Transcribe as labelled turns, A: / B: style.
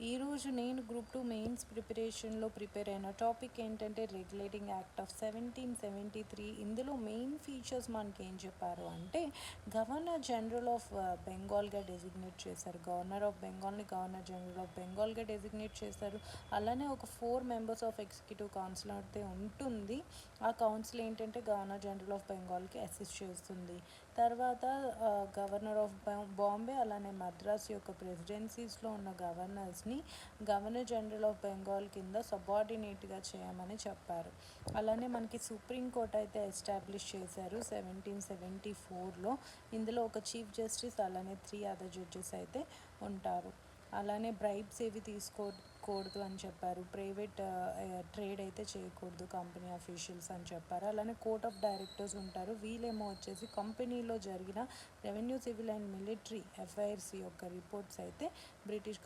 A: ఈరోజు నేను group 2 mains ప్రిపరేషన్లో ప్రిపేర్ అయిన టాపిక్ ఏంటంటే రెగ్యులేటింగ్ యాక్ట్ ఆఫ్ 1773. ఇందులో మెయిన్ ఫీచర్స్ మనకి ఏం చెప్పారు అంటే గవర్నర్ జనరల్ ఆఫ్ బెంగాల్గా డెసిగ్నేట్ చేశారు. గవర్నర్ ఆఫ్ బెంగాల్ని గవర్నర్ జనరల్ ఆఫ్ బెంగాల్గా డెసిగ్నేట్ చేశారు. అలానే ఒక 4 మెంబర్స్ ఆఫ్ ఎగ్జిక్యూటివ్ కౌన్సిల్ అయితే ఉంటుంది. ఆ కౌన్సిల్ ఏంటంటే గవర్నర్ జనరల్ ఆఫ్ బెంగాల్కి అసిస్ట్ చేస్తుంది. తర్వాత గవర్నర్ ఆఫ్ బాంబే అలానే మద్రాస్ యొక్క ప్రెసిడెన్సీస్లో ఉన్న గవర్నర్స్ని గవర్నర్ జనరల్ ఆఫ్ బెంగాల్ కింద సబార్డినేట్గా చేయమని చెప్పారు. అలానే మనకి సుప్రీంకోర్టు అయితే ఎస్టాబ్లిష్ చేశారు 1774లో. ఇందులో ఒక చీఫ్ జస్టిస్ అలానే 3 అదర్ జడ్జెస్ అయితే ఉంటారు. అలానే బ్రైబ్స్ ఏవి తీసుకోకూడదు అని చెప్పారు. ప్రైవేట్ ట్రేడ్ అయితే చేయకూడదు కంపెనీ అఫీషియల్స్ అని చెప్పారు. అలానే కోర్ట్ ఆఫ్ డైరెక్టర్స్ ఉంటారు. వీళ్ళేమో వచ్చేసి కంపెనీలో జరిగిన revenue, civil and military affairs యొక్క రిపోర్ట్స్ అయితే బ్రిటిష్